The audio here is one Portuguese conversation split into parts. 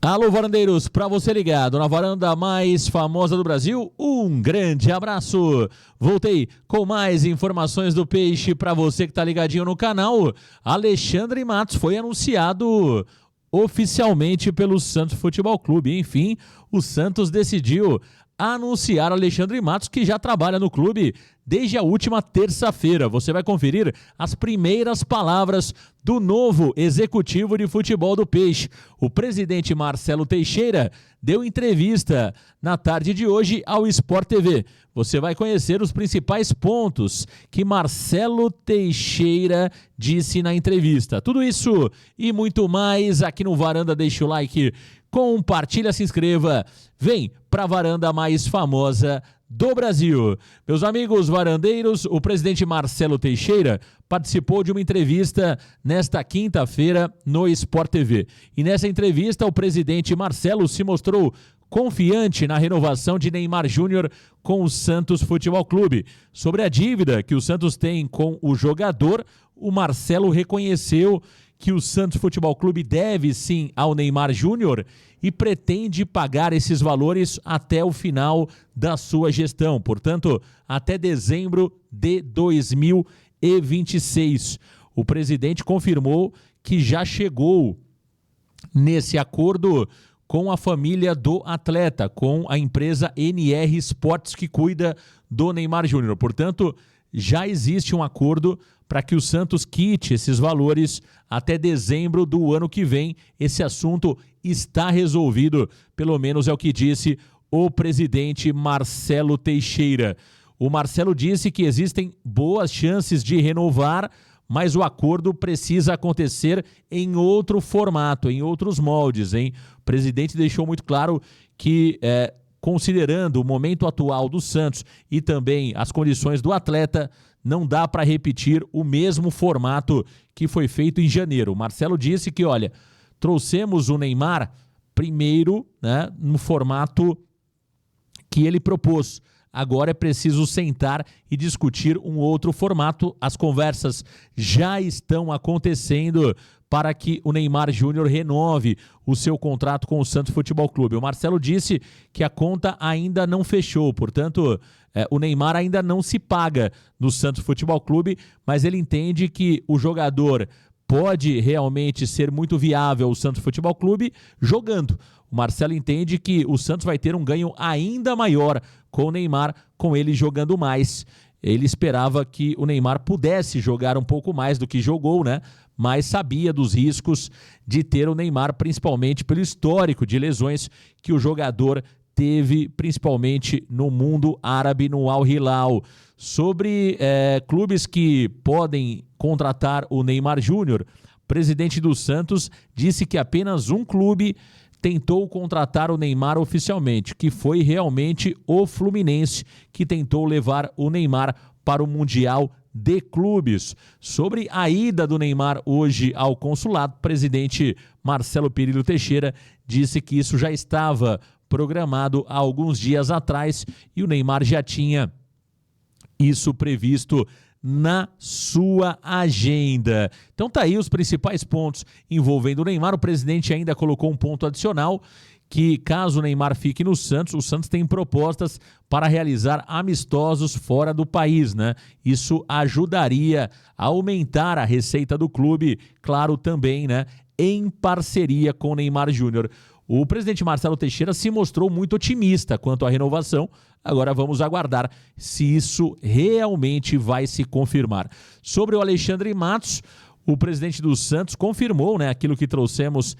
Alô, varandeiros, para você ligado na varanda mais famosa do Brasil, um grande abraço. Voltei com mais informações do peixe para você que tá ligadinho no canal. Alexandre Matos foi anunciado oficialmente pelo Santos Futebol Clube. Enfim, o Santos decidiu anunciar Alexandre Matos, que já trabalha no clube desde a última terça-feira. Você vai conferir as primeiras palavras do novo executivo de futebol do Peixe. O presidente Marcelo Teixeira deu entrevista na tarde de hoje ao Sport TV. Você vai conhecer os principais pontos que Marcelo Teixeira disse na entrevista. Tudo isso e muito mais aqui no Varanda. Deixa o like, compartilha, se inscreva. Vem para a varanda mais famosa do Brasil. Meus amigos varandeiros, o presidente Marcelo Teixeira participou de uma entrevista nesta quinta-feira no Sport TV. E nessa entrevista, o presidente Marcelo se mostrou confiante na renovação de Neymar Júnior com o Santos Futebol Clube. Sobre a dívida que o Santos tem com o jogador, o Marcelo reconheceu que o Santos Futebol Clube deve sim ao Neymar Júnior e pretende pagar esses valores até o final da sua gestão, portanto, até dezembro de 2026. O presidente confirmou que já chegou nesse acordo com a família do atleta, com a empresa NR Esportes que cuida do Neymar Júnior. Portanto, já existe um acordo para que o Santos quite esses valores até dezembro do ano que vem. Esse assunto está resolvido, pelo menos é o que disse o presidente Marcelo Teixeira. O Marcelo disse que existem boas chances de renovar, mas o acordo precisa acontecer em outro formato, em outros moldes, hein? O presidente deixou muito claro que, considerando o momento atual do Santos e também as condições do atleta, não dá para repetir o mesmo formato que foi feito em janeiro. O Marcelo disse que, olha, trouxemos o Neymar primeiro, né, no formato que ele propôs. Agora é preciso sentar e discutir um outro formato. As conversas já estão acontecendo para que o Neymar Júnior renove o seu contrato com o Santos Futebol Clube. O Marcelo disse que a conta ainda não fechou, portanto, o Neymar ainda não se paga no Santos Futebol Clube, mas ele entende que o jogador pode realmente ser muito viável o Santos Futebol Clube jogando. O Marcelo entende que o Santos vai ter um ganho ainda maior com o Neymar, com ele jogando mais. Ele esperava que o Neymar pudesse jogar um pouco mais do que jogou, né? Mas sabia dos riscos de ter o Neymar, principalmente pelo histórico de lesões que o jogador teve, principalmente no mundo árabe, no Al Hilal. Sobre clubes que podem contratar o Neymar Júnior, o presidente do Santos disse que apenas um clube tentou contratar o Neymar oficialmente, que foi realmente o Fluminense, que tentou levar o Neymar para o Mundial de Clubes. Sobre a ida do Neymar hoje ao consulado, o presidente Marcelo Perillo Teixeira disse que isso já estava programado há alguns dias atrás e o Neymar já tinha isso previsto na sua agenda. Então tá aí os principais pontos envolvendo o Neymar. O presidente ainda colocou um ponto adicional, que caso o Neymar fique no Santos, o Santos tem propostas para realizar amistosos fora do país, né? Isso ajudaria a aumentar a receita do clube, claro, também, né, em parceria com o Neymar Júnior. O presidente Marcelo Teixeira se mostrou muito otimista quanto à renovação. Agora vamos aguardar se isso realmente vai se confirmar. Sobre o Alexandre Matos, o presidente do Santos confirmou, né, aquilo que trouxemos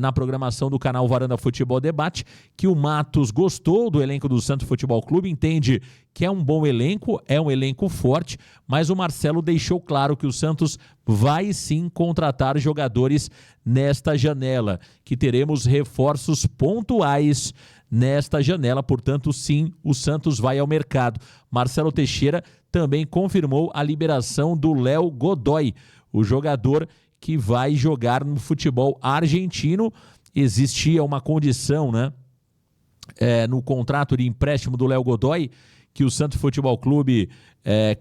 na programação do canal Varanda Futebol Debate, que o Matos gostou do elenco do Santos Futebol Clube, entende que é um bom elenco, é um elenco forte, mas o Marcelo deixou claro que o Santos vai sim contratar jogadores nesta janela, que teremos reforços pontuais nesta janela, portanto sim, o Santos vai ao mercado. Marcelo Teixeira também confirmou a liberação do Léo Godoy, o jogador que vai jogar no futebol argentino. Existia uma condição, né, no contrato de empréstimo do Léo Godoy, que o Santos Futebol Clube,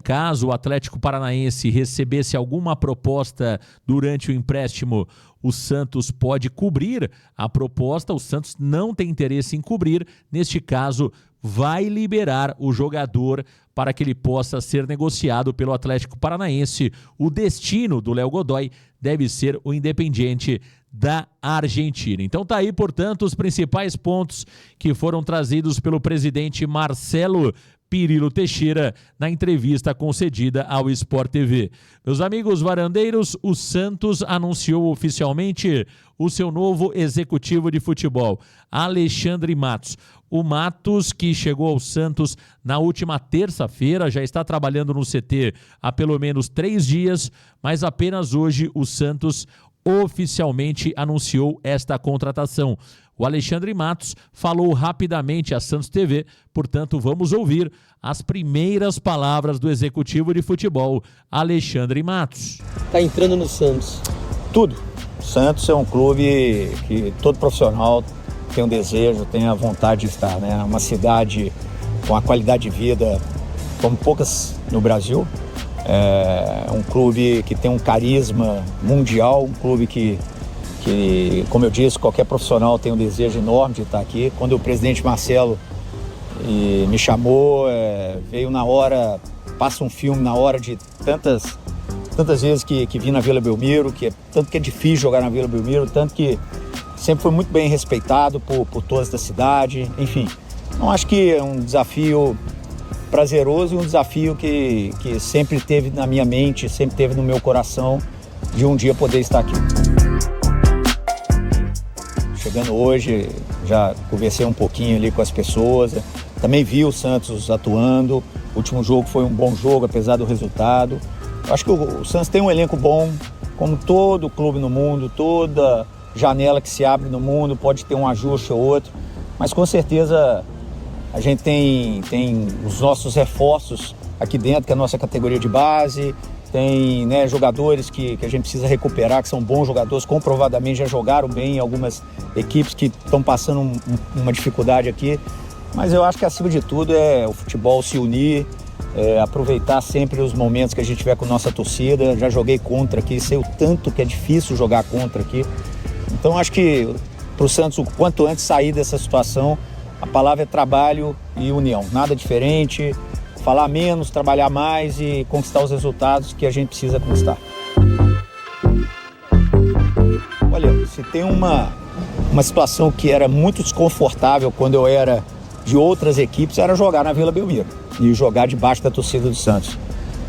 caso o Atlético Paranaense recebesse alguma proposta durante o empréstimo, o Santos pode cobrir a proposta. O Santos não tem interesse em cobrir. Neste caso, vai liberar o jogador para que ele possa ser negociado pelo Atlético Paranaense. O destino do Léo Godoy deve ser o Independiente da Argentina. Então tá aí, portanto, os principais pontos que foram trazidos pelo presidente Marcelo Pirillo Teixeira na entrevista concedida ao Sport TV. Meus amigos varandeiros, o Santos anunciou oficialmente o seu novo executivo de futebol, Alexandre Matos. O Matos, que chegou ao Santos na última terça-feira, já está trabalhando no CT há pelo menos 3 dias, mas apenas hoje o Santos oficialmente anunciou esta contratação. O Alexandre Matos falou rapidamente à Santos TV, portanto vamos ouvir as primeiras palavras do executivo de futebol, Alexandre Matos. Está entrando no Santos. Tudo. O Santos é um clube que todo profissional tem um desejo, tem a vontade de estar, né? Uma cidade com a qualidade de vida como poucas no Brasil. É um clube que tem um carisma mundial, um clube que, como eu disse, qualquer profissional tem um desejo enorme de estar aqui. Quando o presidente Marcelo me chamou, veio na hora, passa um filme na hora de tantas vezes que vim na Vila Belmiro, tanto que é difícil jogar na Vila Belmiro, tanto que sempre foi muito bem respeitado por todos da cidade, enfim. Então acho que é um desafio prazeroso e um desafio que sempre teve na minha mente, sempre teve no meu coração, de um dia poder estar aqui. Chegando hoje, já conversei um pouquinho ali com as pessoas, também vi o Santos atuando. O último jogo foi um bom jogo, apesar do resultado. Acho que o Santos tem um elenco bom, como todo clube no mundo, toda janela que se abre no mundo pode ter um ajuste ou outro, mas com certeza a gente tem os nossos reforços aqui dentro, que é a nossa categoria de base, tem, né, jogadores que a gente precisa recuperar, que são bons jogadores, comprovadamente já jogaram bem em algumas equipes que estão passando uma dificuldade aqui, mas eu acho que acima de tudo é o futebol se unir, aproveitar sempre os momentos que a gente tiver com nossa torcida. Já joguei contra aqui, sei o tanto que é difícil jogar contra aqui, então acho que para o Santos, o quanto antes sair dessa situação, a palavra é trabalho e união, nada diferente, falar menos, trabalhar mais e conquistar os resultados que a gente precisa conquistar. Olha, se tem uma situação que era muito desconfortável quando eu era de outras equipes, era jogar na Vila Belmiro e jogar debaixo da torcida do Santos.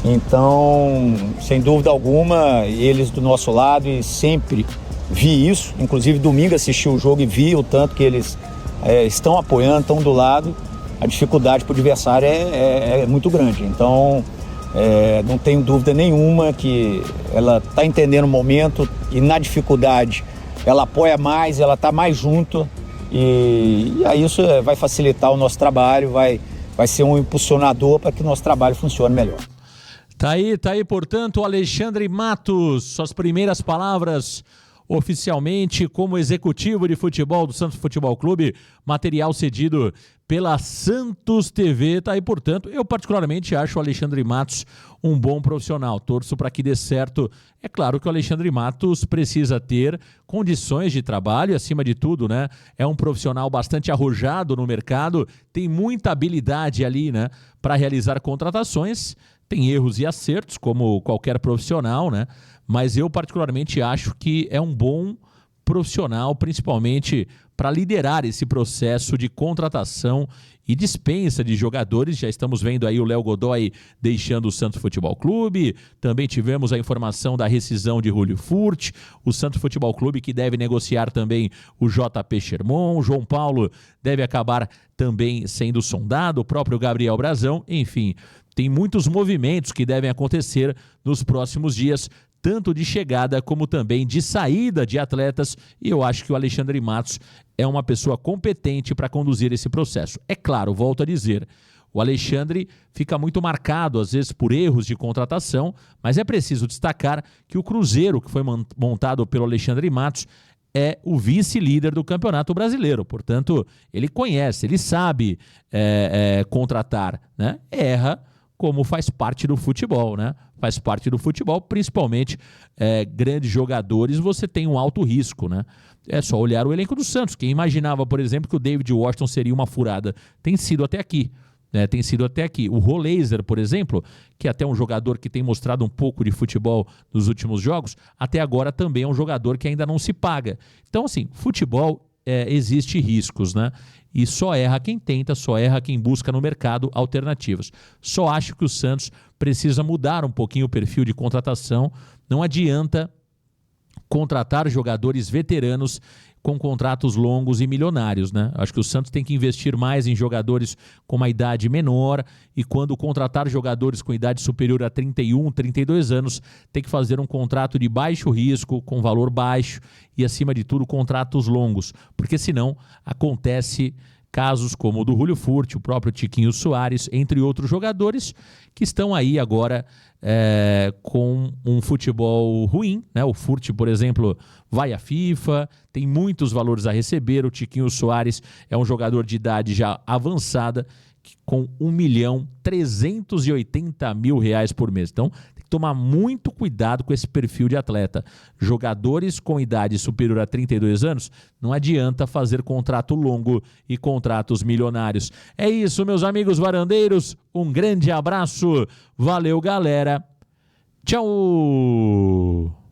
Então, sem dúvida alguma, eles do nosso lado, e sempre vi isso, inclusive domingo assisti o jogo e vi o tanto que eles estão apoiando, estão do lado. A dificuldade para o adversário é muito grande. Então, não tenho dúvida nenhuma que ela está entendendo o momento e na dificuldade ela apoia mais, ela está mais junto e aí isso vai facilitar o nosso trabalho, vai ser um impulsionador para que o nosso trabalho funcione melhor. Tá aí, portanto, Alexandre Matos, suas primeiras palavras oficialmente como executivo de futebol do Santos Futebol Clube, material cedido pela Santos TV. Tá aí, portanto, eu particularmente acho o Alexandre Matos um bom profissional, torço para que dê certo. É claro que o Alexandre Matos precisa ter condições de trabalho, acima de tudo, né? É um profissional bastante arrojado no mercado, tem muita habilidade ali, né, para realizar contratações, tem erros e acertos, como qualquer profissional, né? Mas eu particularmente acho que é um bom profissional, principalmente para liderar esse processo de contratação e dispensa de jogadores. Já estamos vendo aí o Léo Godoy deixando o Santos Futebol Clube, também tivemos a informação da rescisão de Julio Furt, o Santos Futebol Clube que deve negociar também o JP Sherman, o João Paulo deve acabar também sendo sondado, o próprio Gabriel Brazão, enfim, tem muitos movimentos que devem acontecer nos próximos dias, tanto de chegada como também de saída de atletas, e eu acho que o Alexandre Matos é uma pessoa competente para conduzir esse processo. É claro, volto a dizer, o Alexandre fica muito marcado, às vezes, por erros de contratação, mas é preciso destacar que o Cruzeiro, que foi montado pelo Alexandre Matos, é o vice-líder do Campeonato Brasileiro. Portanto, ele conhece, ele sabe contratar, né? Erra, como faz parte do futebol, né? Faz parte do futebol, principalmente grandes jogadores, você tem um alto risco, né? É só olhar o elenco do Santos. Quem imaginava, por exemplo, que o David Washington seria uma furada? Tem sido até aqui. Tem sido até aqui. O Roleiser, por exemplo, que é até um jogador que tem mostrado um pouco de futebol nos últimos jogos, até agora também é um jogador que ainda não se paga. Então, assim, futebol existe riscos, né? E só erra quem tenta, só erra quem busca no mercado alternativas. Só acho que o Santos precisa mudar um pouquinho o perfil de contratação. Não adianta contratar jogadores veteranos com contratos longos e milionários, né? Acho que o Santos tem que investir mais em jogadores com uma idade menor e quando contratar jogadores com idade superior a 31, 32 anos, tem que fazer um contrato de baixo risco, com valor baixo e, acima de tudo, contratos longos, porque senão acontece casos como o do Julio Furch, o próprio Tiquinho Soares, entre outros jogadores que estão aí agora com um futebol ruim, né? O Furch, por exemplo, vai à FIFA, tem muitos valores a receber. O Tiquinho Soares é um jogador de idade já avançada, com R$1.380.000 por mês. Então, tem que tomar muito cuidado com esse perfil de atleta. Jogadores com idade superior a 32 anos, não adianta fazer contrato longo e contratos milionários. É isso, meus amigos varandeiros. Um grande abraço. Valeu, galera. Tchau!